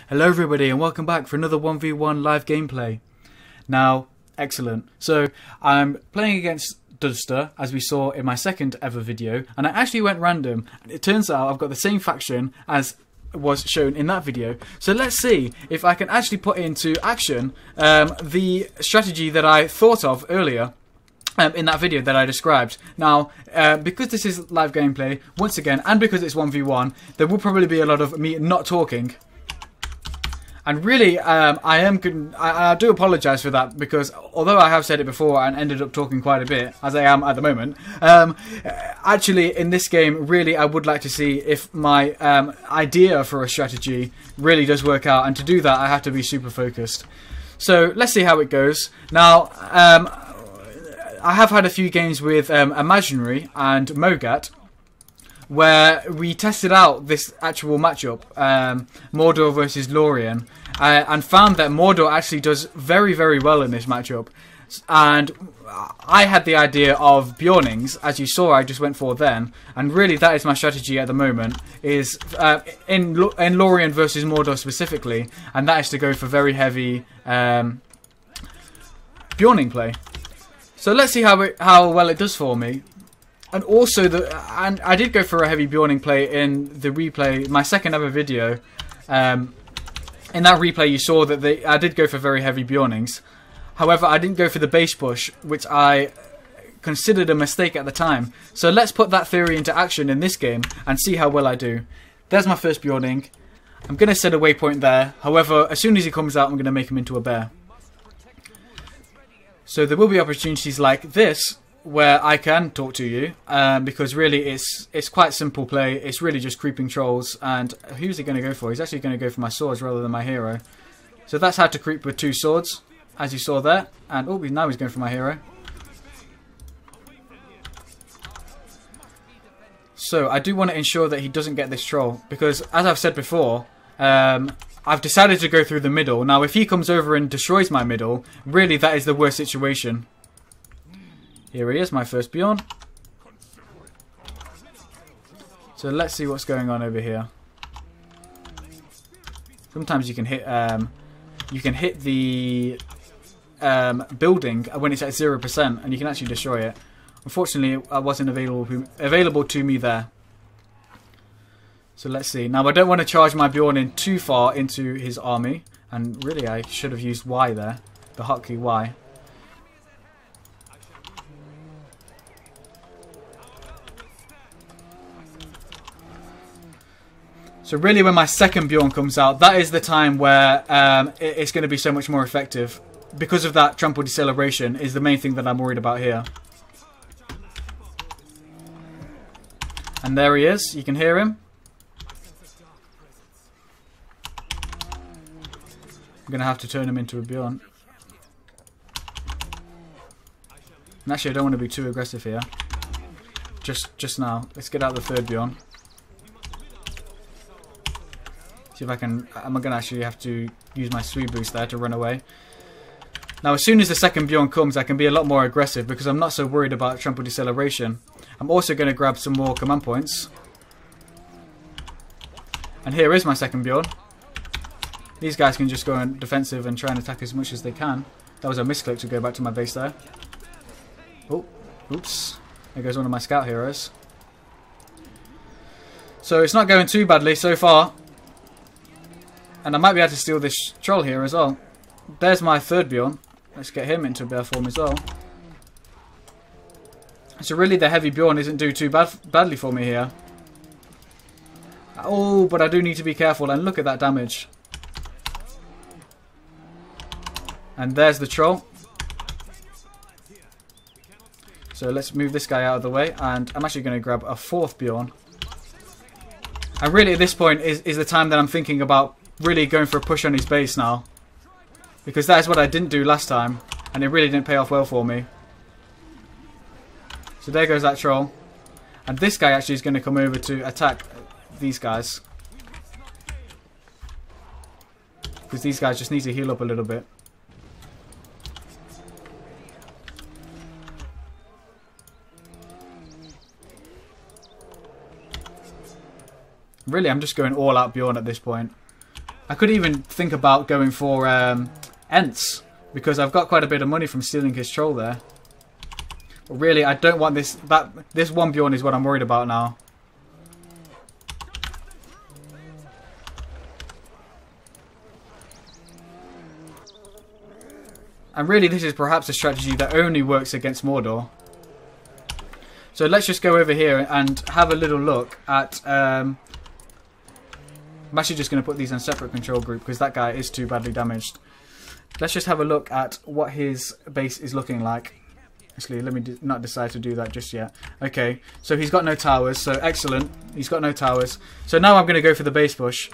Hello everybody and welcome back for another 1v1 live gameplay. Now, excellent. So, I'm playing against Duster, as we saw in my second ever video, and I actually went random. It turns out I've got the same faction as was shown in that video. So let's see if I can actually put into action the strategy that I thought of earlier in that video that I described. Now, because this is live gameplay, once again, and because it's 1v1, there will probably be a lot of me not talking. And really, I do apologise for that, because although I have said it before and ended up talking quite a bit, as I am at the moment, actually in this game, really I would like to see if my idea for a strategy really does work out, and to do that I have to be super focused. So let's see how it goes. Now, I have had a few games with Imaginary and Mogat, where we tested out this actual matchup, Mordor versus Lorien, and found that Mordor actually does very, very well in this matchup. And I had the idea of Bjornings, as you saw I just went for then, and really that is my strategy at the moment, is in Lorien versus Mordor specifically, and that is to go for very heavy Bjorning play. So let's see how well it does for me. And also, I did go for a heavy Bjorning play in the replay, my second ever video. In that replay you saw that I did go for very heavy Bjornings. However, I didn't go for the base push, which I considered a mistake at the time. So let's put that theory into action in this game and see how well I do. There's my first Bjorning. I'm going to set a waypoint there. However, as soon as he comes out, I'm going to make him into a bear. So there will be opportunities like this where I can talk to you, because really it's quite simple play. It's really just creeping trolls, and who's he going to go for? He's actually going to go for my swords rather than my hero. So that's how to creep with two swords, as you saw there. And oh, now he's going for my hero. So I do want to ensure that he doesn't get this troll, because as I've said before, I've decided to go through the middle. Now if he comes over and destroys my middle, really that is the worst situation. Here he is, my first Bjorn. So let's see what's going on over here. Sometimes you can hit the building when it's at 0%, and you can actually destroy it. Unfortunately, it wasn't available to me there. So let's see. Now I don't want to charge my Bjorn in too far into his army, and really I should have used Y there, the hotkey Y. So really when my second Bjorn comes out, that is the time where it's going to be so much more effective. Because of that trample deceleration is the main thing that I'm worried about here. And there he is, you can hear him. I'm going to have to turn him into a Bjorn. And actually I don't want to be too aggressive here. Just now. Let's get out the third Bjorn. See if I can. I'm going to actually have to use my sweep boost there to run away. Now as soon as the second Bjorn comes, I can be a lot more aggressive because I'm not so worried about trample deceleration. I'm also going to grab some more command points. And here is my second Bjorn. These guys can just go on defensive and try and attack as much as they can. That was a misclick to go back to my base there. Oh, oops. There goes one of my scout heroes. So it's not going too badly so far. And I might be able to steal this troll here as well. There's my third Bjorn. Let's get him into bear form as well. So really the heavy Bjorn isn't doing too badly for me here. Oh, but I do need to be careful, and look at that damage. And there's the troll. So let's move this guy out of the way, and I'm actually going to grab a fourth Bjorn. And really at this point is the time that I'm thinking about really going for a push on his base now. Because that is what I didn't do last time, and it really didn't pay off well for me. So there goes that troll. And this guy actually is going to come over to attack these guys. Because these guys just need to heal up a little bit. Really, I'm just going all out Bjorn at this point. I could even think about going for Ents, because I've got quite a bit of money from stealing his troll there. But really, I don't want this. This one Bjorn is what I'm worried about now. And really, this is perhaps a strategy that only works against Mordor. So let's just go over here and have a little look at... I'm actually just going to put these on separate control group because that guy is too badly damaged. Let's just have a look at what his base is looking like. Actually, let me not decide to do that just yet. Okay, so he's got no towers, so excellent. He's got no towers. So now I'm going to go for the base push.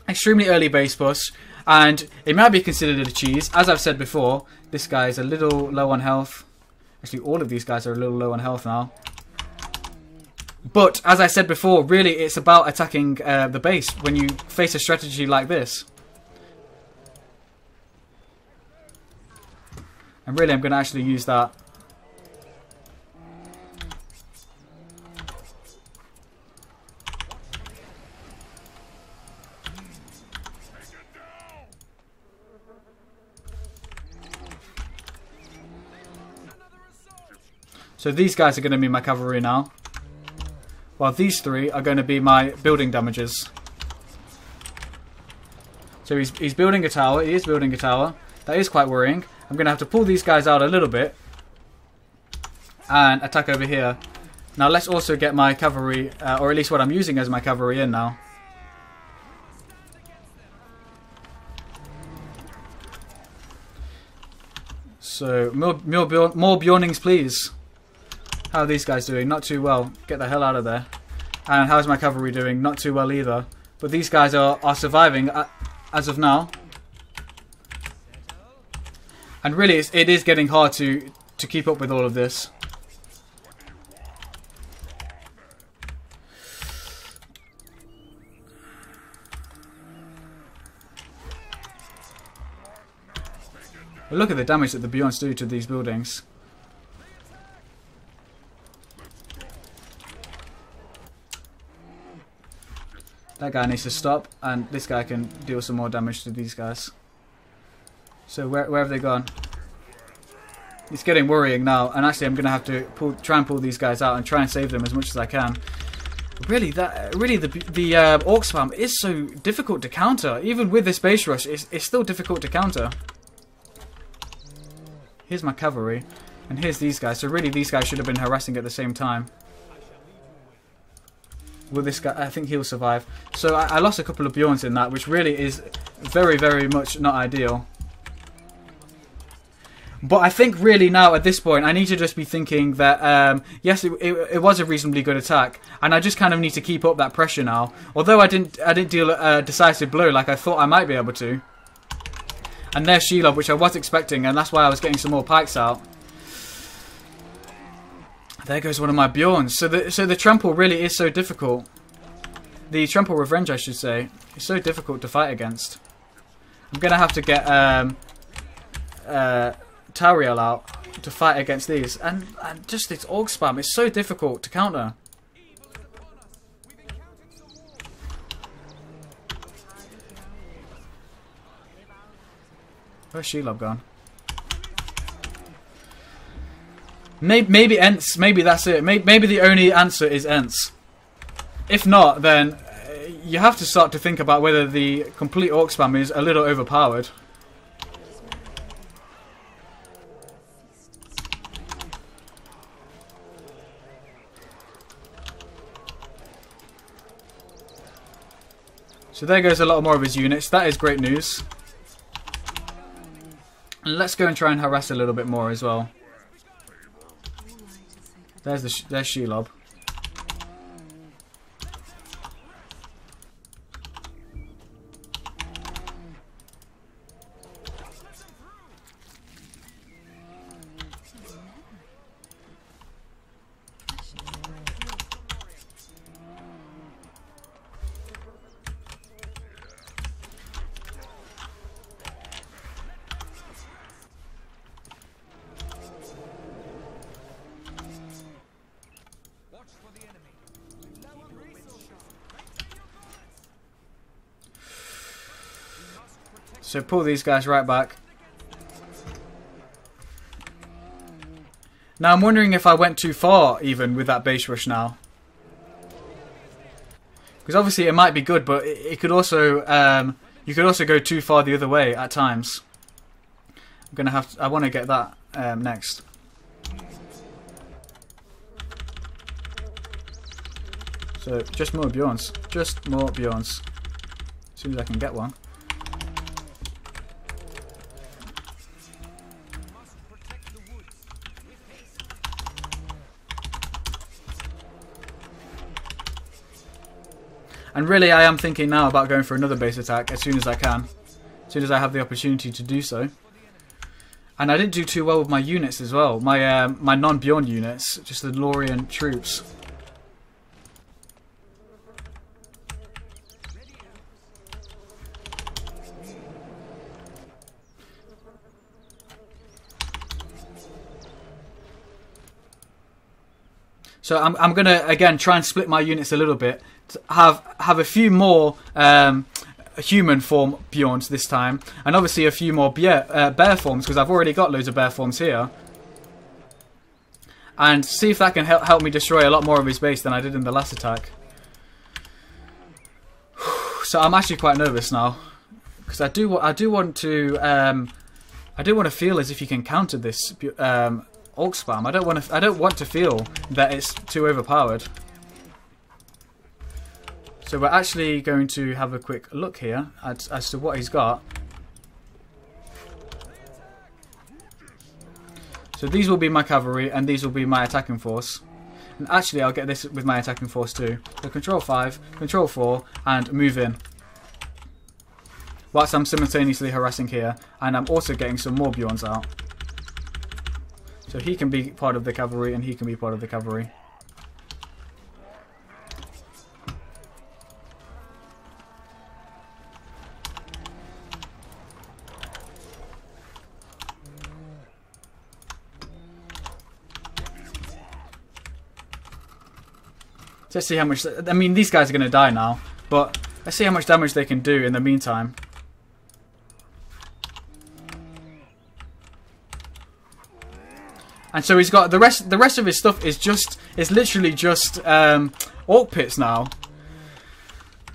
Extremely early base push. And it might be considered a cheese. As I've said before, this guy is a little low on health. Actually, all of these guys are a little low on health now. But, as I said before, really it's about attacking the base when you face a strategy like this. And really I'm going to actually use that. So these guys are going to be my cavalry now. While these three are going to be my building damages. So he's building a tower. He is building a tower. That is quite worrying. I'm going to have to pull these guys out a little bit. And attack over here. Now let's also get my cavalry, or at least what I'm using as my cavalry in now. So more Bjornings please. How are these guys doing? Not too well. Get the hell out of there. And how's my cavalry doing? Not too well either. But these guys are surviving as of now. And really, it is getting hard to keep up with all of this. But look at the damage that the Bjorns do to these buildings. That guy needs to stop, and this guy can deal some more damage to these guys. So where have they gone? It's getting worrying now, and actually I'm going to have to try and pull these guys out and try and save them as much as I can. Really, the orc spam is so difficult to counter. Even with this base rush, it's still difficult to counter. Here's my cavalry, and here's these guys. So really, these guys should have been harassing at the same time. Will this guy? I think he'll survive. So I lost a couple of Bjorns in that, which really is very, very much not ideal. But I think really now at this point, I need to just be thinking that yes, it was a reasonably good attack, and I just kind of need to keep up that pressure now. Although I didn't deal a decisive blow like I thought I might be able to. And there's Shelob, which I was expecting, and that's why I was getting some more pikes out. There goes one of my Bjorns. So the trample really is so difficult. The trample revenge, I should say, is so difficult to fight against. I'm gonna have to get Tariel out to fight against these, and just this orc spam is so difficult to counter. Where's Shelob gone? Maybe Ents. Maybe that's it. Maybe the only answer is Ents. If not, then you have to start to think about whether the complete orc spam is a little overpowered. So there goes a lot more of his units. That is great news. And let's go and try and harass a little bit more as well. There's Shelob. So pull these guys right back. Now I'm wondering if I went too far even with that base rush now. Because obviously it might be good, but it could also you could also go too far the other way at times. I want to get that next. So just more Bjorns. Just more Bjorns. As soon as I can get one. And really I am thinking now about going for another base attack as soon as I can. As soon as I have the opportunity to do so. And I didn't do too well with my units as well. My my non-Bjorn units. Just the Lorien troops. So I'm gonna again try and split my units a little bit. To have a few more human form Bjorns this time, and obviously a few more bear forms because I've already got loads of bear forms here. And see if that can help me destroy a lot more of his base than I did in the last attack. So I'm actually quite nervous now because I do want to feel as if you can counter this Orc spam. I don't want to feel that it's too overpowered. So we're actually going to have a quick look here as to what he's got. So these will be my cavalry and these will be my attacking force. And actually I'll get this with my attacking force too. So control 5, control 4 and move in. Whilst I'm simultaneously harassing here, and I'm also getting some more Bjorns out. So he can be part of the cavalry and he can be part of the cavalry. Let's see how much... I mean, these guys are going to die now, but let's see how much damage they can do in the meantime. And so he's got the rest of his stuff is literally just orc pits now.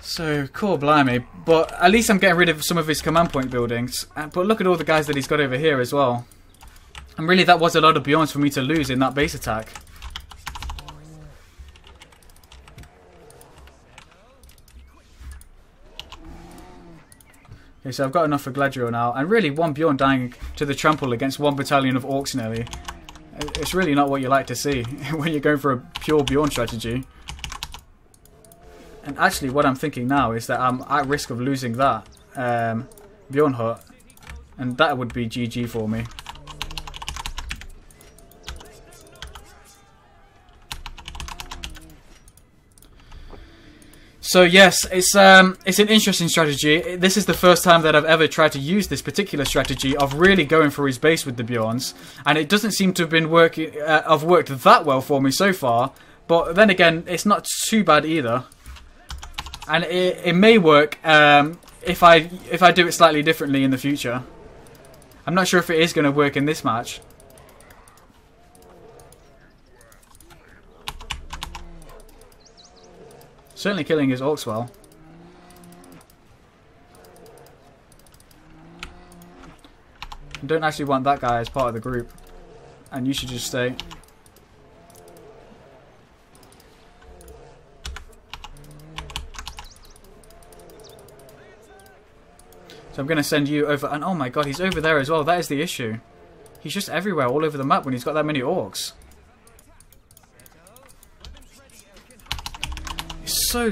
So cool, blimey. But at least I'm getting rid of some of his command point buildings. But look at all the guys that he's got over here as well. And really that was a lot of Bjorns for me to lose in that base attack. Okay, so I've got enough for Gladriel now. And really one Bjorn dying to the trample against one battalion of orcs nearly. It's really not what you like to see when you're going for a pure Bjorn strategy. And actually what I'm thinking now is that I'm at risk of losing that Bjorn hut. And that would be GG for me. So yes, it's an interesting strategy. This is the first time that I've ever tried to use this particular strategy of really going for his base with the Bjorns, and it doesn't seem to have been worked that well for me so far. But then again, it's not too bad either, and it may work if I do it slightly differently in the future. I'm not sure if it is going to work in this match. Certainly killing his orcs well. I don't actually want that guy as part of the group. And you should just stay. So I'm going to send you over. And oh my god, he's over there as well. That is the issue. He's just everywhere, all over the map when he's got that many orcs.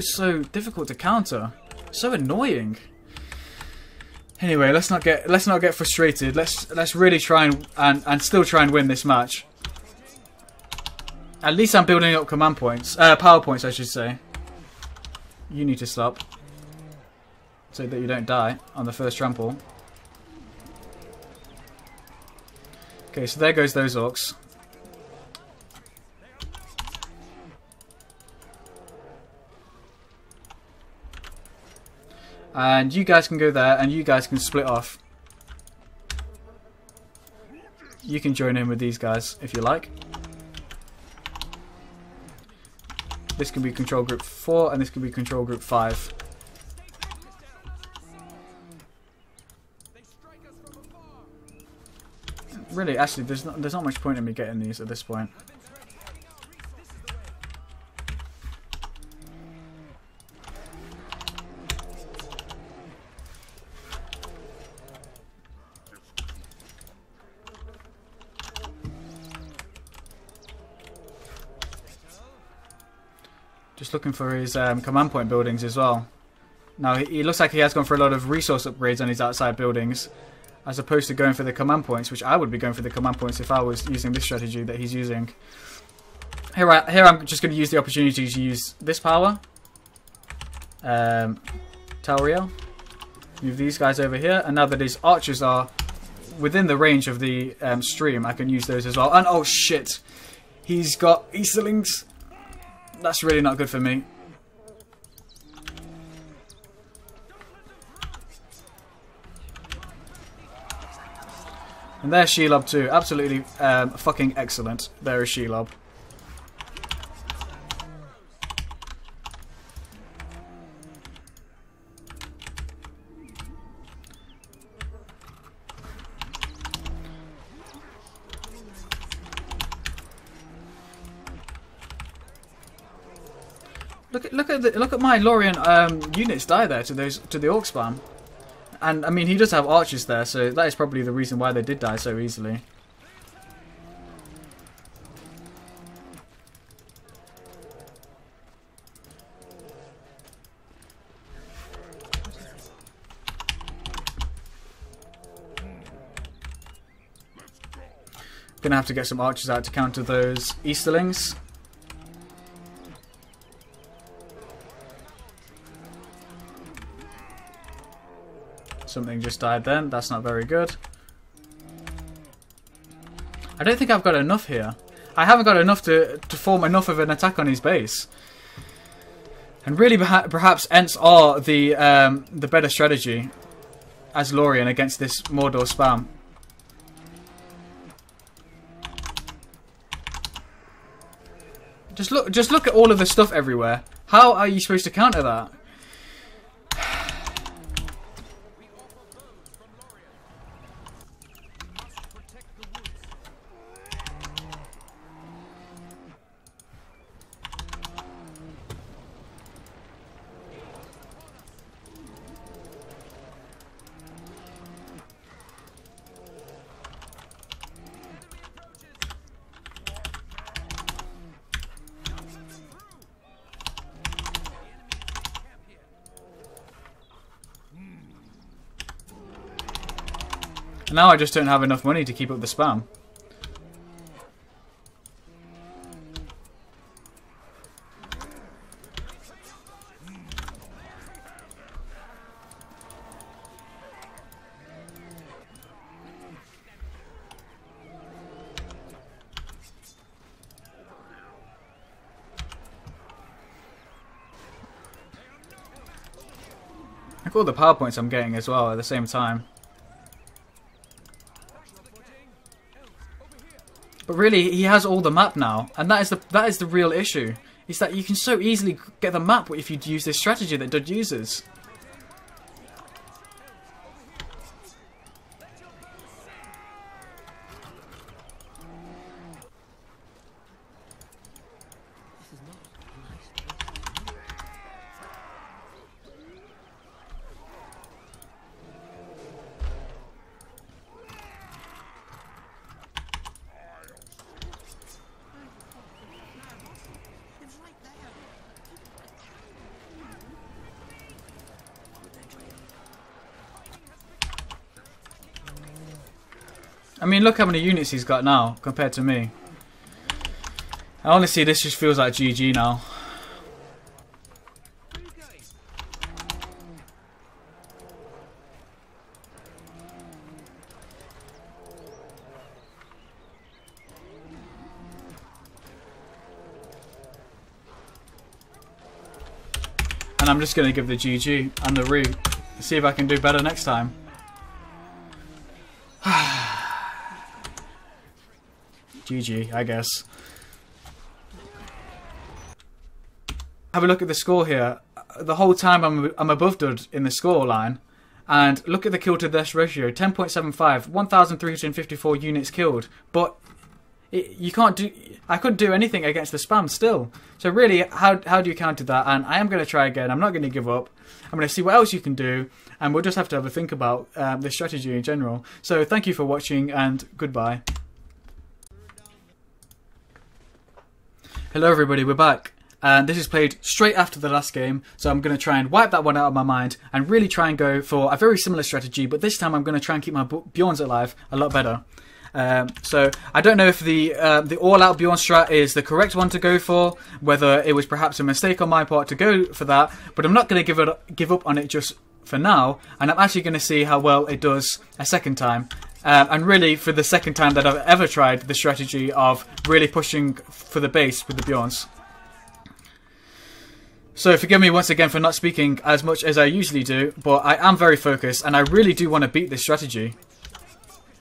So difficult to counter. So annoying. Anyway, let's not get frustrated. Let's really try and still try and win this match. At least I'm building up command points, power points, I should say. You need to stop so that you don't die on the first trample. Okay, so there goes those orcs. And you guys can go there, and you guys can split off. You can join in with these guys if you like. This can be control group 4, and this can be control group 5. Really, actually, there's not much point in me getting these at this point. Just looking for his command point buildings as well. Now, he looks like he has gone for a lot of resource upgrades on his outside buildings, as opposed to going for the command points, which I would be going for the command points if I was using this strategy that he's using. Here I'm just going to use the opportunity to use this power. Tauriel. Move these guys over here, and now that his archers are within the range of the stream, I can use those as well. And oh shit! He's got Easterlings. That's really not good for me. And there's Shelob too. Absolutely fucking excellent. There is Shelob. Look at my Lorien units die there to the orc spam. And I mean, he does have archers there, so that is probably the reason why they did die so easily. Gonna have to get some archers out to counter those Easterlings. Something just died then. That's not very good. I don't think I've got enough here. I haven't got enough to form enough of an attack on his base. And really, perhaps Ents are the better strategy as Lorien against this Mordor spam. Just look at all of the stuff everywhere. How are you supposed to counter that? Now I just don't have enough money to keep up the spam. Look at all the power points I'm getting as well at the same time. But really, he has all the map now, and that is the real issue. Is that you can so easily get the map if you use this strategy that Dud uses. I mean, look how many units he's got now compared to me. And honestly, this just feels like GG now. And I'm just going to give the GG and the root. see if I can do better next time. GG, I guess. Have a look at the score here. The whole time I'm above Dud in the score line. And look at the kill to death ratio, 10.75, 1,354 units killed. But you can't do. I couldn't do anything against the spam still. So really, how do you counter that? And I am going to try again. I'm not going to give up. I'm going to see what else you can do, and we'll just have to have a think about the strategy in general. So thank you for watching, and goodbye. Hello everybody, we're back. And this is played straight after the last game, so I'm going to try and wipe that one out of my mind and really try and go for a very similar strategy, but this time I'm going to try and keep my Bjorns alive a lot better. So I don't know if the all-out Bjorn strat is the correct one to go for, whether it was perhaps a mistake on my part to go for that, but I'm not going to give up on it just for now, and I'm actually going to see how well it does a second time. And really, for the second time that I've ever tried the strategy of really pushing for the base with the Bjorns. So forgive me once again for not speaking as much as I usually do, but I am very focused and I really do want to beat this strategy.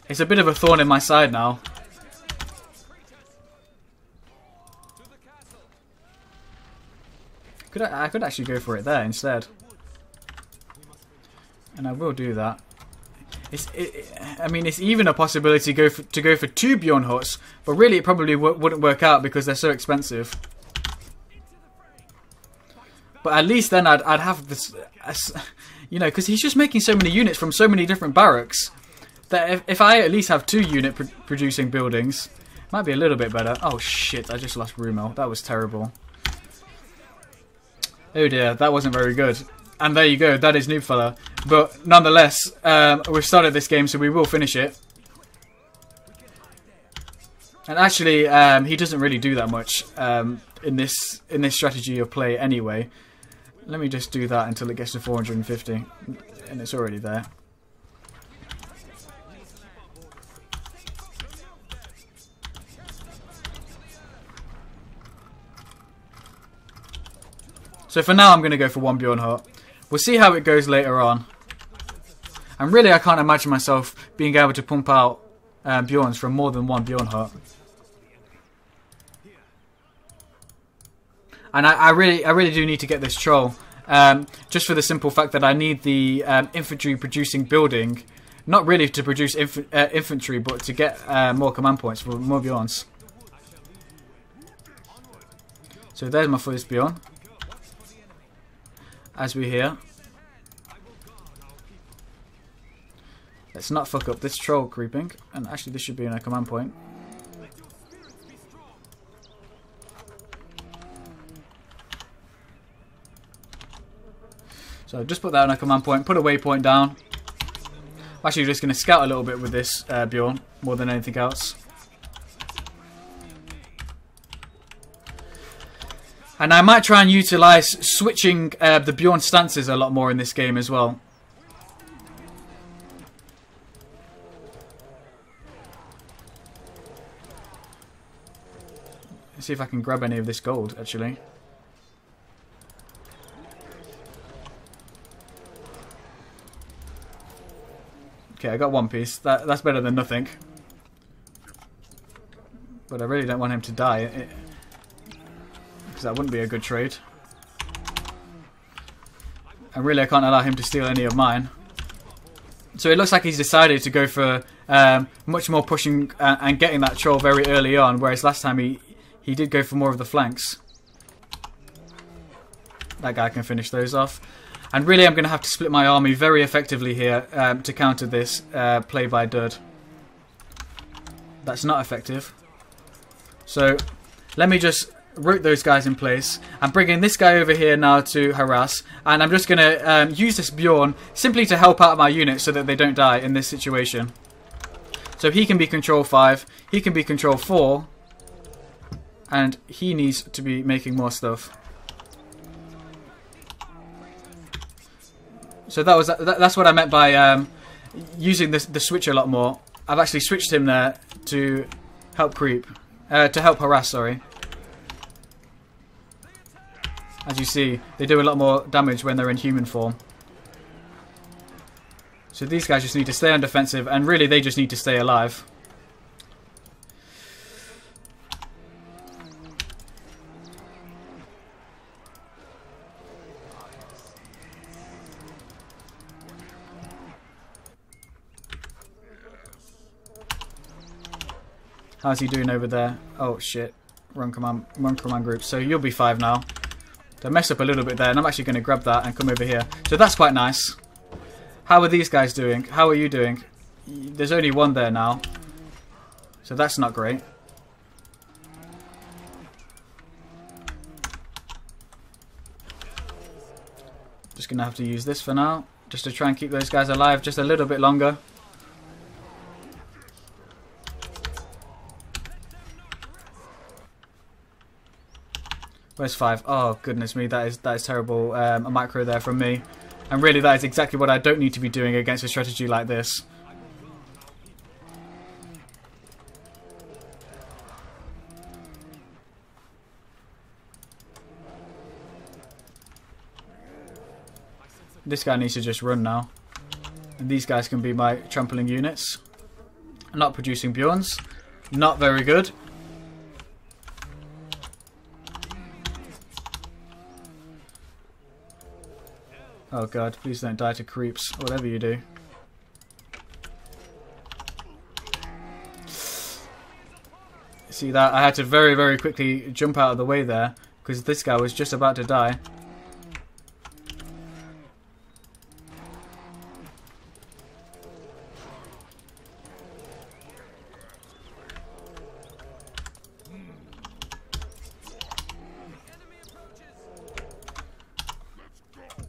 It's a bit of a thorn in my side now. I could actually go for it there instead. And I will do that. I mean, it's even a possibility to go for 2 Bjorn huts, but really it probably wouldn't work out because they're so expensive. But at least then I'd have this, you know, because he's just making so many units from so many different barracks that if I at least have 2 unit producing buildings, it might be a little bit better. Oh shit! I just lost Rumel. That was terrible. Oh dear, that wasn't very good. And there you go. That is Noobfella. But nonetheless, we've started this game, so we will finish it. And actually, he doesn't really do that much in this strategy of play anyway. Let me just do that until it gets to 450, and it's already there. So for now, I'm going to go for 1 Bjorn hut. We'll see how it goes later on. And really, I can't imagine myself being able to pump out Bjorns from more than 1 Bjorn hut. And I really do need to get this troll, just for the simple fact that I need the infantry producing building, not really to produce infantry, but to get more command points for more Bjorns. So there's my first Bjorn, as we hear. Let's not fuck up this troll creeping, and actually this should be in a command point. So just put that on a command point, put a waypoint down. I'm actually just going to scout a little bit with this Bjorn, more than anything else. And I might try and utilise switching the Bjorn stances a lot more in this game as well. Let's see if I can grab any of this gold, actually. Okay, I got 1 piece. That's better than nothing. But I really don't want him to die, because that wouldn't be a good trade. And really, I can't allow him to steal any of mine. So it looks like he's decided to go for much more pushing and getting that troll very early on, whereas last time he did go for more of the flanks. That guy can finish those off. And really, I'm going to have to split my army very effectively here to counter this play by Dud. That's not effective. So let me just root those guys in place. I'm bringing this guy over here now to harass. And I'm just going to use this Bjorn simply to help out my units so that they don't die in this situation. So he can be control 5. He can be control 4. And he needs to be making more stuff. So that's what I meant by using the switch a lot more. I've actually switched him there to help creep, to help harass. Sorry. As you see, they do a lot more damage when they're in human form. So these guys just need to stay on defensive, and really they just need to stay alive. How's he doing over there? Oh shit. Wrong command group. So you'll be 5 now. They mess up a little bit there, and I'm actually going to grab that and come over here. So that's quite nice. How are these guys doing? How are you doing? There's only 1 there now. So that's not great. Just going to have to use this for now. Just to try and keep those guys alive just a little bit longer. Where's 5? Oh goodness me, that is terrible. A macro there from me, and really that is exactly what I don't need to be doing against a strategy like this. This guy needs to just run now, and these guys can be my trampling units. Not producing Bjorns, not very good. Oh god, please don't die to creeps, whatever you do. See that? I had to very, very quickly jump out of the way there, because this guy was just about to die.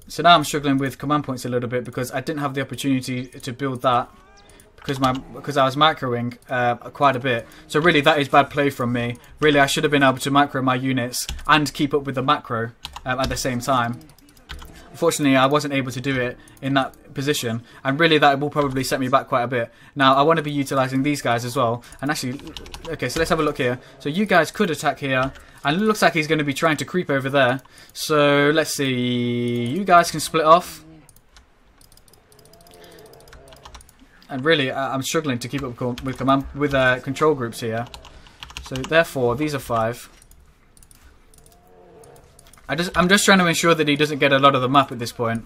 So now I'm struggling with command points a little bit because I didn't have the opportunity to build that because I was macroing quite a bit. So really that is bad play from me. Really I should have been able to macro my units and keep up with the macro at the same time. Unfortunately I wasn't able to do it in that position, and really that will probably set me back quite a bit. Now I want to be utilising these guys as well, and actually, okay, so let's have a look here. So you guys could attack here, and it looks like he's going to be trying to creep over there. So let's see, you guys can split off. And really I'm struggling to keep up with control groups here. So therefore these are 5. I'm just trying to ensure that he doesn't get a lot of the map at this point.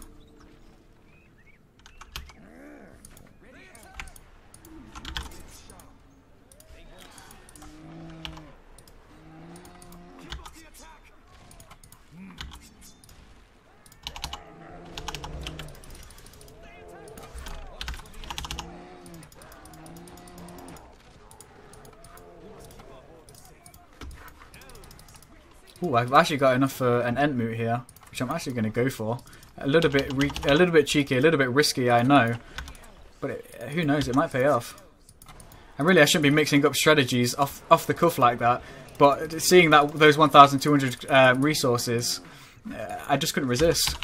Ooh, I've actually got enough for an end moot here, which I'm actually going to go for. A little bit cheeky, a little bit risky, I know, but who knows? It might pay off. And really, I shouldn't be mixing up strategies off the cuff like that. But seeing that those 1,200 resources, I just couldn't resist.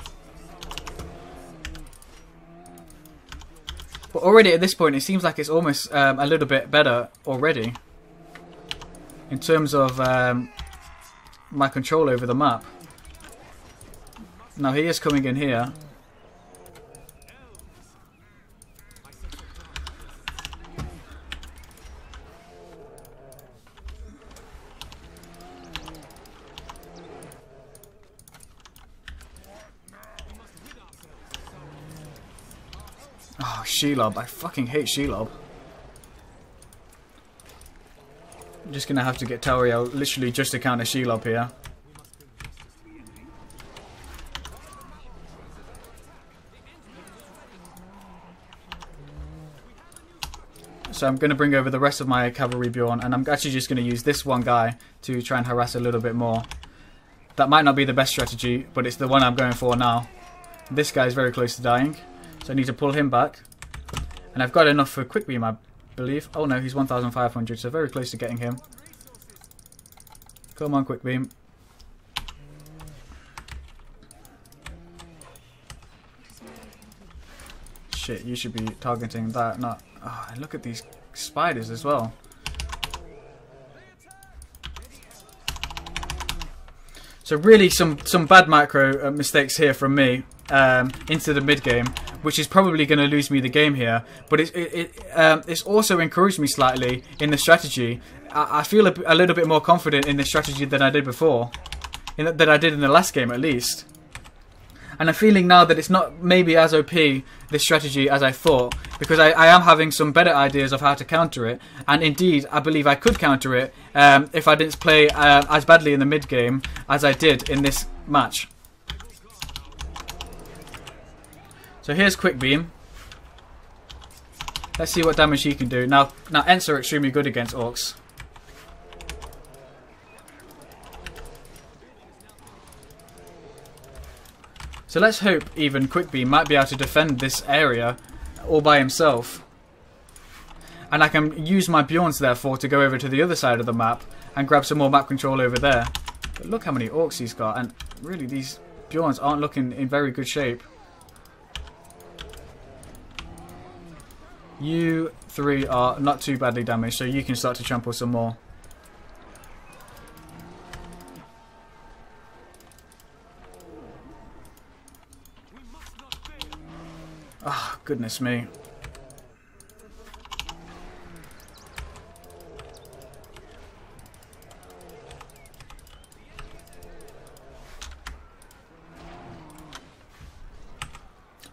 But already at this point, it seems like it's almost a little bit better already in terms of my control over the map. Now he is coming in here. Oh, Shelob. I fucking hate Shelob. I'm just going to have to get Tauriel literally just to counter Shelob here. So I'm going to bring over the rest of my cavalry Bjorn, and I'm actually just going to use this one guy to try and harass a little bit more. That might not be the best strategy, but it's the one I'm going for now. This guy is very close to dying, so I need to pull him back. And I've got enough for quick beam, I believe. Oh no, he's 1,500, so very close to getting him. Come on, quick beam. Shit, you should be targeting that, not... Oh, and look at these spiders as well. So really some bad macro mistakes here from me into the mid game, which is probably going to lose me the game here. But it's also encouraged me slightly in the strategy. I feel a little bit more confident in this strategy than I did before, than I did in the last game at least. And I'm feeling now that it's not maybe as OP, this strategy, as I thought, because I am having some better ideas of how to counter it. And indeed, I believe I could counter it if I didn't play as badly in the mid game as I did in this match. So here's Quick Beam. Let's see what damage he can do. Now Ents are extremely good against Orcs. So let's hope even Quick Beam might be able to defend this area all by himself. And I can use my Bjorns therefore to go over to the other side of the map and grab some more map control over there. But look how many Orcs he's got, and really these Bjorns aren't looking in very good shape. You three are not too badly damaged, so you can start to trample some more. Oh, goodness me.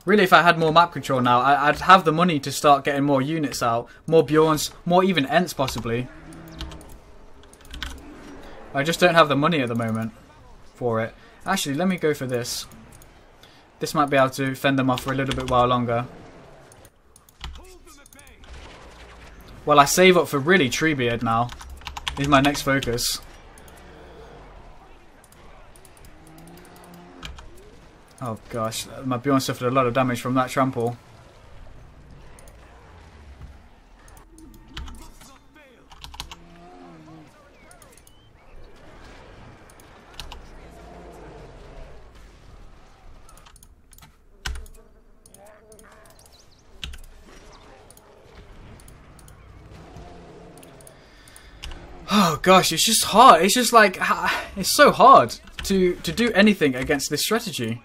Really, if I had more map control now, I'd have the money to start getting more units out. More Bjorns, more even Ents possibly. I just don't have the money at the moment for it. Actually, let me go for this. This might be able to fend them off for a little bit while longer. Well, I save up for really Treebeard now. Is my next focus. Oh gosh, my Bjorn suffered a lot of damage from that trample. Oh gosh, it's just hard. It's just like, it's so hard to do anything against this strategy.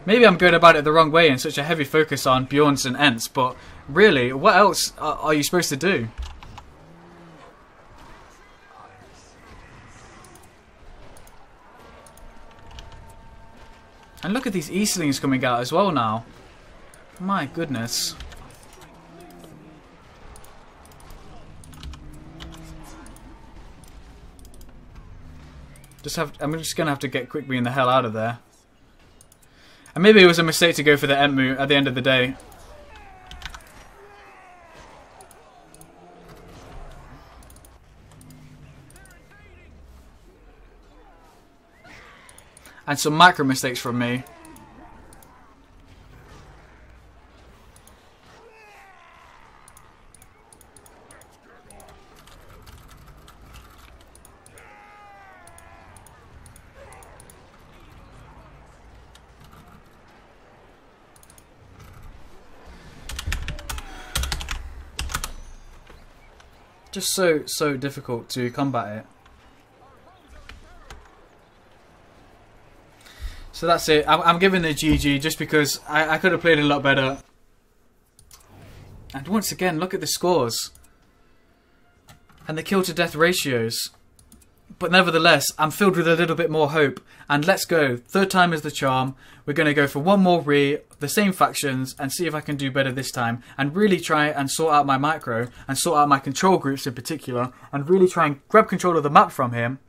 Maybe I'm going about it the wrong way in such a heavy focus on Bjorns and Ents, but really, what else are you supposed to do? And look at these Easterlings coming out as well now. My goodness. I'm just going to have to get Quick Beam the hell out of there. And maybe it was a mistake to go for the Entmu at the end of the day. And some micro mistakes from me. Just so difficult to combat it. So that's it. I'm giving the GG just because I could have played a lot better. And once again, look at the scores. And the kill to death ratios. But nevertheless, I'm filled with a little bit more hope. And let's go. Third time is the charm. We're going to go for one more re, the same factions, and see if I can do better this time. And really try and sort out my micro, and sort out my control groups in particular. And really try and grab control of the map from him.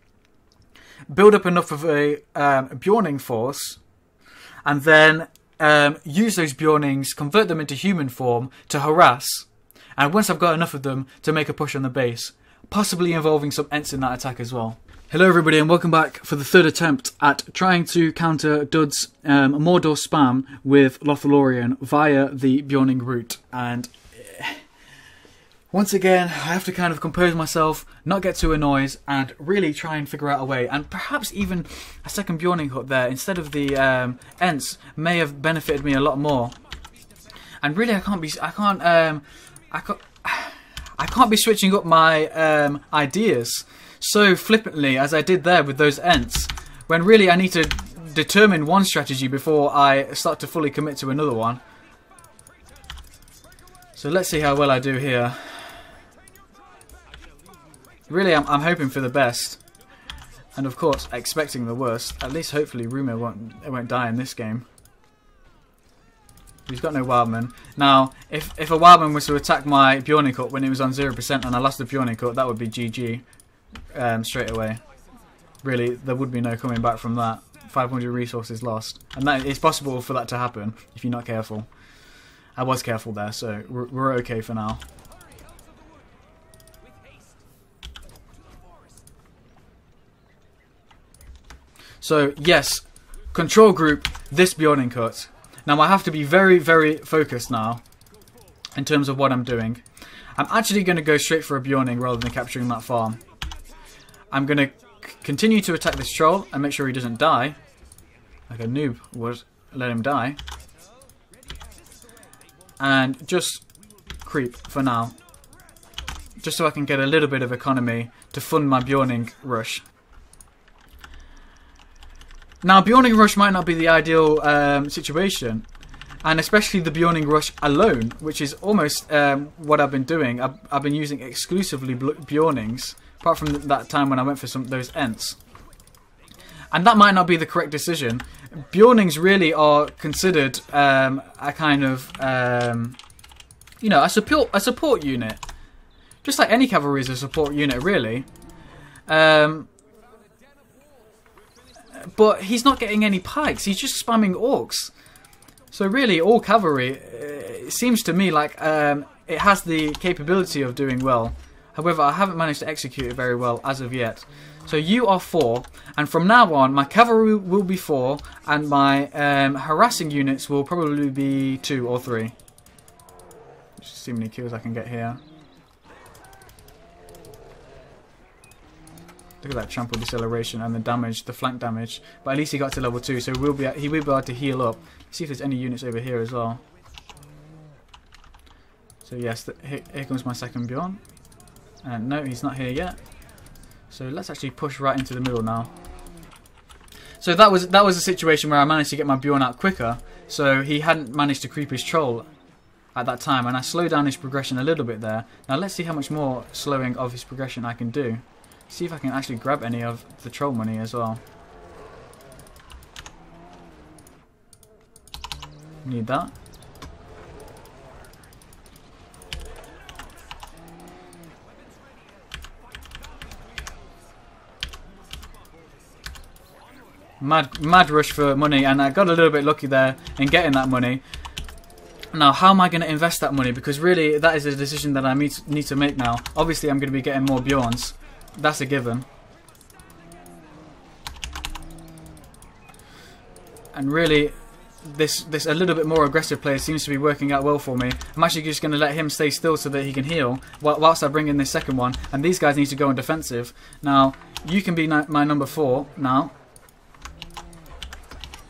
Build up enough of a Bjorning force. And then use those Bjornings, convert them into human form to harass. And once I've got enough of them, to make a push on the base. Possibly involving some Ents in that attack as well. Hello everybody and welcome back for the third attempt at trying to counter Dud's Mordor spam with Lothlorien via the Bjorning route. And once again, I have to kind of compose myself, not get too annoyed, and really try and figure out a way. And perhaps even a second Bjorning hut there instead of the Ents may have benefited me a lot more. And really, I can't be switching up my ideas so flippantly as I did there with those Ents, when really I need to determine one strategy before I start to fully commit to another one. So let's see how well I do here. Really, I'm hoping for the best. And of course, expecting the worst. At least hopefully Rumo won't die in this game. He's got no wildman. Now, if a wildman was to attack my Bjorning Cut when it was on 0% and I lost the Bjorning Cut, that would be GG straight away. Really, there would be no coming back from that. 500 resources lost. And that it's possible for that to happen if you're not careful. I was careful there, so we're okay for now. So, yes, control group this Bjorning Cut. Now, I have to be very, very focused now in terms of what I'm doing. I'm actually going to go straight for a Bjorning rather than capturing that farm. I'm going to continue to attack this troll and make sure he doesn't die. Like a noob would let him die. And just creep for now. Just so I can get a little bit of economy to fund my Bjorning rush. Now, Bjorning rush might not be the ideal situation. And especially the Bjorning rush alone, which is almost what I've been doing. I've been using exclusively Bjornings, apart from that time when I went for those Ents. And that might not be the correct decision. Bjornings really are considered a kind of, you know, a support unit. Just like any cavalry is a support unit, really. But he's not getting any pikes. He's just spamming orcs. So really, all cavalry, it seems to me like it has the capability of doing well. However, I haven't managed to execute it very well as of yet. So you are 4, and from now on, my cavalry will be 4, and my harassing units will probably be 2 or 3. Just see how many kills I can get here. Look at that trample deceleration and the damage, the flank damage. But at least he got to level 2, so he will be able to heal up. See if there's any units over here as well. So yes, here comes my second Bjorn. And no, he's not here yet. So let's actually push right into the middle now. So that was a situation where I managed to get my Bjorn out quicker. So he hadn't managed to creep his troll at that time, and I slowed down his progression a little bit there. Now let's see how much more slowing of his progression I can do. See if I can actually grab any of the troll money as well. Need that. Mad rush for money, and I got a little bit lucky there in getting that money. Now, how am I going to invest that money? Because really, that is a decision that I need to make now. Obviously, I'm going to be getting more Bjorns. That's a given. And really, this a little bit more aggressive player seems to be working out well for me. I'm actually just going to let him stay still so that he can heal whilst I bring in this second one. And these guys need to go on defensive. Now, you can be my number 4 now.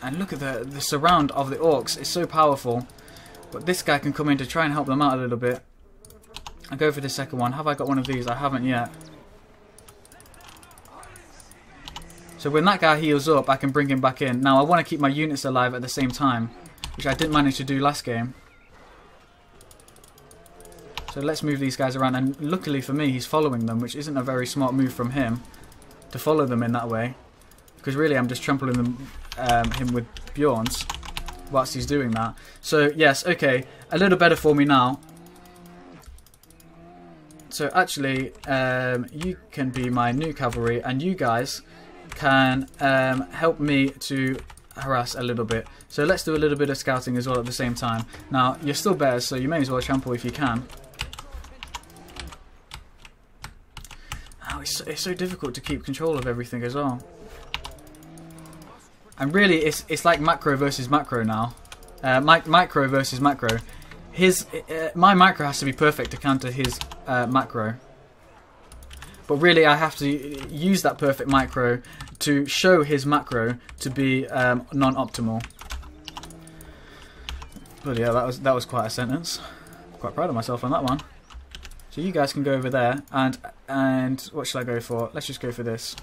And look at the surround of the orcs. It's so powerful. But this guy can come in to try and help them out a little bit. I'll go for the second one. Have I got one of these? I haven't yet. So when that guy heals up, I can bring him back in. Now I want to keep my units alive at the same time, which I didn't manage to do last game. So let's move these guys around, and luckily for me, he's following them, which isn't a very smart move from him to follow them in that way. Because really, I'm just trampling him with Bjorns whilst he's doing that. So yes, okay, a little better for me now. So actually, you can be my new cavalry, and you guys can help me to harass a little bit. So let's do a little bit of scouting as well at the same time. Now, you're still bears, so you may as well trample if you can. Oh, it's so difficult to keep control of everything as well. And really, it's like macro versus macro now. Micro versus macro. My macro has to be perfect to counter his macro. But really, I have to use that perfect micro to show his macro to be non-optimal. But yeah, that was quite a sentence. Quite proud of myself on that one. So you guys can go over there, and what should I go for? Let's just go for this.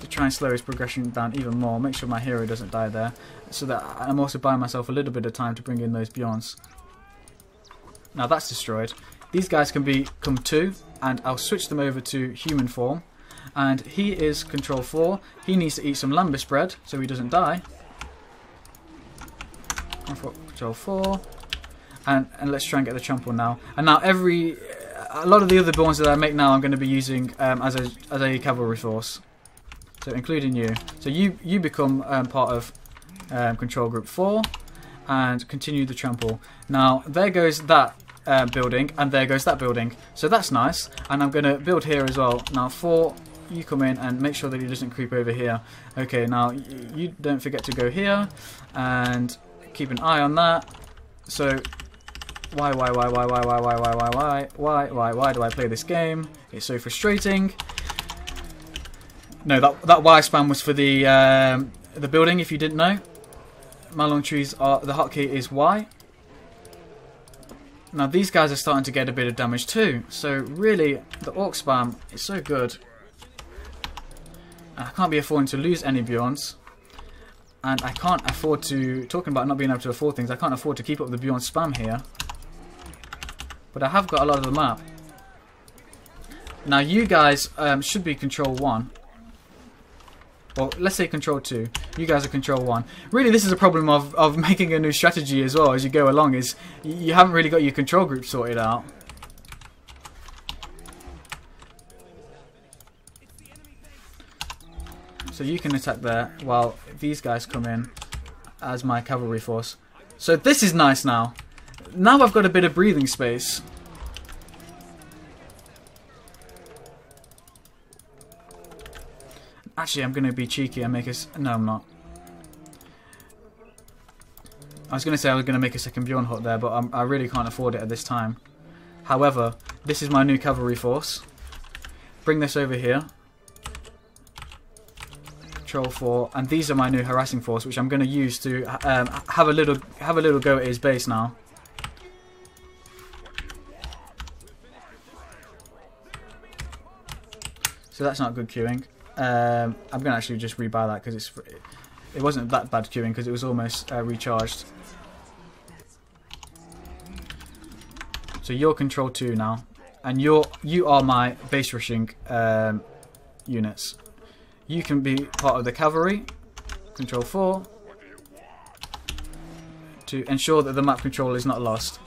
to try and slow his progression down even more. Make sure my hero doesn't die there, so that I'm also buying myself a little bit of time to bring in those Bjorns. Now that's destroyed. These guys can become 2, and I'll switch them over to human form. And he is control 4. He needs to eat some lambus bread so he doesn't die. Control 4. And let's try and get the trample now. And now a lot of the other Bjorns that I make now I'm going to be using as a cavalry force. So including you. So you become part of control group 4 and continue the trample. Now there goes that building, and there goes that building. So that's nice. And I'm going to build here as well. Now 4, you come in and make sure that he doesn't creep over here. Okay, now you don't forget to go here and keep an eye on that. So why do I play this game? It's so frustrating. No, that Y spam was for the building, if you didn't know. My long trees are, the hotkey is Y. Now these guys are starting to get a bit of damage too. So really, the orc spam is so good. I can't be affording to lose any Bjorns. And I can't afford to, talking about not being able to afford things, I can't afford to keep up the Bjorn spam here. But I have got a lot of the map. Now you guys should be control 1. Well, let's say control 2. You guys are control 1. Really, this is a problem of making a new strategy as well as you go along, is you haven't really got your control group sorted out. So you can attack there while these guys come in as my cavalry force. So this is nice now. Now I've got a bit of breathing space. Actually, I'm going to be cheeky and make us... No, I'm not. I was going to say I was going to make a second Bjorn hut there, but I really can't afford it at this time. However, this is my new cavalry force. Bring this over here. Control 4, and these are my new harassing force, which I'm going to use to have a little go at his base now. So that's not good queuing. I'm going to actually just rebuy that because it wasn't that bad queuing because it was almost recharged. So you're control 2 now, and you are my base rushing units. You can be part of the cavalry, control 4, to ensure that the map control is not lost.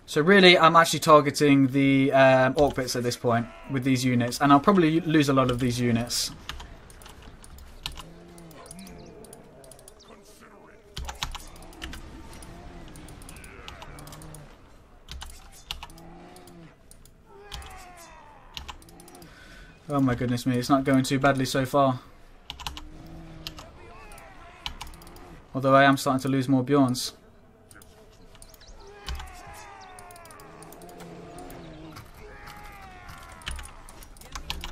So really, I'm actually targeting the orc pits at this point with these units, and I'll probably lose a lot of these units. Oh my goodness me, it's not going too badly so far. Although I am starting to lose more Bjorns.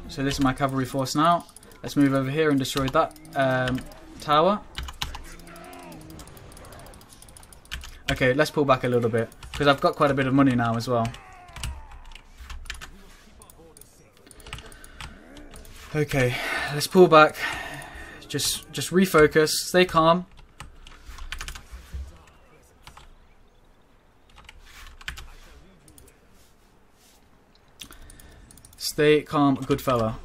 So this is my cavalry force now. Let's move over here and destroy that tower. Okay, let's pull back a little bit, because I've got quite a bit of money now as well. Okay, let's pull back. Just refocus. Stay calm. Stay calm, good fella.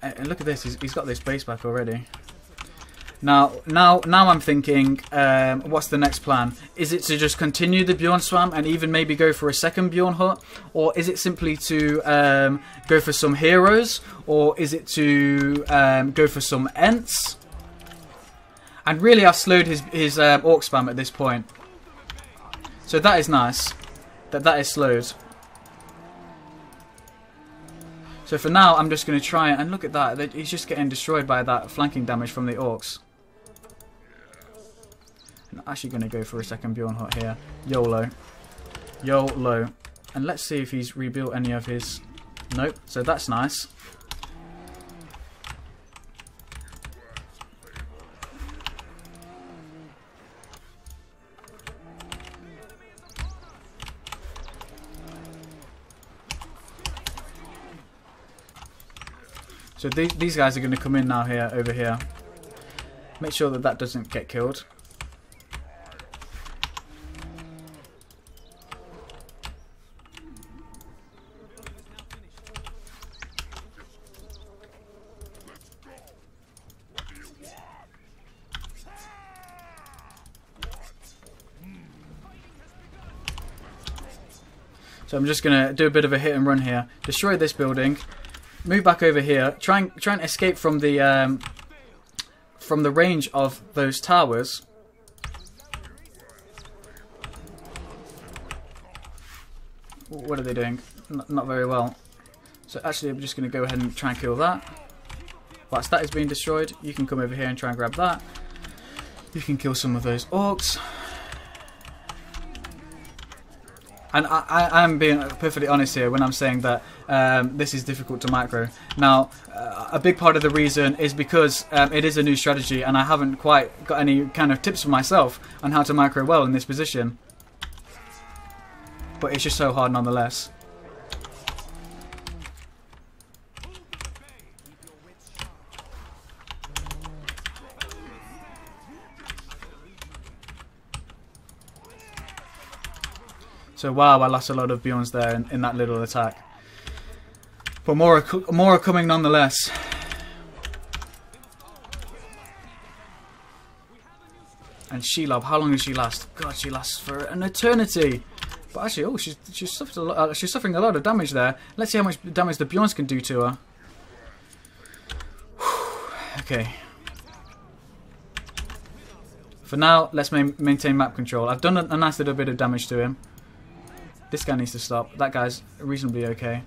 And look at this. He's got this base back already. Now I'm thinking, what's the next plan? Is it to just continue the Bjorn swam and even maybe go for a second Bjorn hut? Or is it simply to go for some heroes? Or is it to go for some Ents? And really I've slowed his orc spam at this point. So that is nice. That is slowed. So for now I'm just going to try and look at that. He's just getting destroyed by that flanking damage from the orcs. I'm actually going to go for a second Bjorn hut here. YOLO. YOLO. And let's see if he's rebuilt any of his... Nope. So that's nice. So these guys are going to come in now here, over here. Make sure that that doesn't get killed. So I'm just going to do a bit of a hit and run here. Destroy this building. Move back over here. Try and escape from the range of those towers. What are they doing? Not very well. So actually I'm just going to go ahead and try and kill that. Whilst that is being destroyed, you can come over here and try and grab that. You can kill some of those orcs. And I'm being perfectly honest here when I'm saying that this is difficult to macro. Now, a big part of the reason is because it is a new strategy and I haven't quite got any kind of tips for myself on how to macro well in this position. But it's just so hard nonetheless. So wow, I lost a lot of Bjorns there in that little attack. But more are coming nonetheless. And Shelob, how long does she last? God, she lasts for an eternity. But actually, oh, she's suffered a lot. She's suffering a lot of damage there. Let's see how much damage the Bjorns can do to her. Okay. For now, let's maintain map control. I've done a nice little bit of damage to him. This guy needs to stop. That guy's reasonably okay.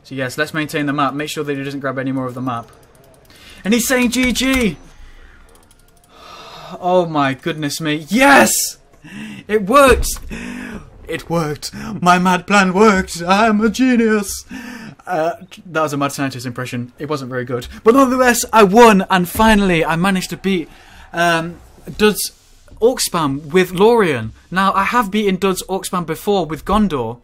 So yes, let's maintain the map. Make sure that he doesn't grab any more of the map. And he's saying GG! Oh my goodness me. Yes! It worked! It worked. My mad plan worked. I'm a genius. That was a Mad Scientist impression. It wasn't very good. But nonetheless, I won. And finally, I managed to beat Dud's Orc Spam with Lorien. Now, I have beaten Dud's Orc Spam before with Gondor.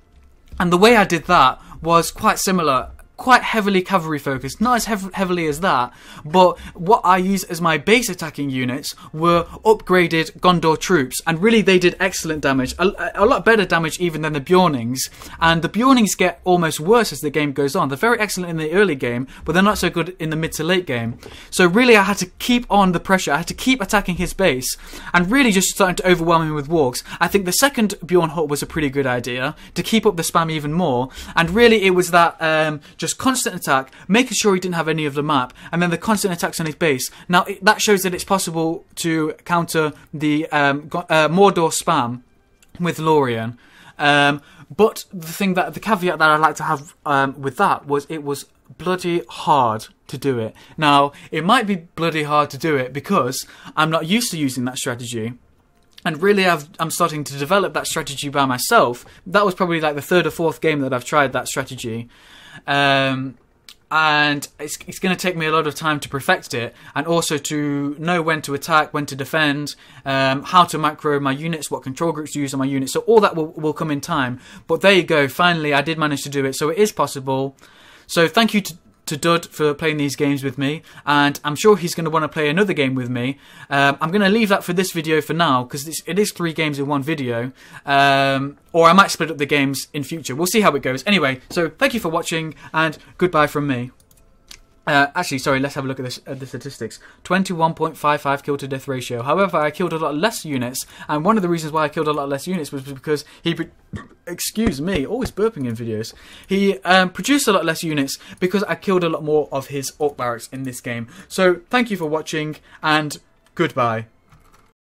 And the way I did that was quite similar. Quite heavily cavalry focused, not as heavily as that, but what I used as my base attacking units were upgraded Gondor troops, and really they did excellent damage, a lot better damage even than the Bjornings, and the Bjornings get almost worse as the game goes on. They're very excellent in the early game, but they're not so good in the mid to late game. So really I had to keep on the pressure, I had to keep attacking his base, and really just starting to overwhelm him with wargs. I think the second Bjorn hut was a pretty good idea, to keep up the spam even more, and really it was that just constant attack, making sure he didn't have any of the map, and then the constant attacks on his base. Now that shows that it's possible to counter the Mordor spam with Lorien. But the caveat that I'd like to have with that was it was bloody hard to do it. Now it might be bloody hard to do it because I'm not used to using that strategy. And really, I'm starting to develop that strategy by myself. That was probably like the third or fourth game that I've tried that strategy. And it's going to take me a lot of time to perfect it, and also to know when to attack, when to defend, how to macro my units, what control groups to use on my units. So all that will come in time. But there you go. Finally, I did manage to do it. So it is possible. So thank you to Dud for playing these games with me, and I'm sure he's going to want to play another game with me. I'm going to leave that for this video for now, because it is 3 games in one video, or I might split up the games in future. We'll see how it goes. Anyway, so thank you for watching, and goodbye from me. Actually, sorry, let's have a look at the statistics. 21.55 kill to death ratio. However, I killed a lot less units, and one of the reasons why I killed a lot less units was because he... Excuse me, always burping in videos. He produced a lot less units because I killed a lot more of his orc barracks in this game. So, thank you for watching, and goodbye.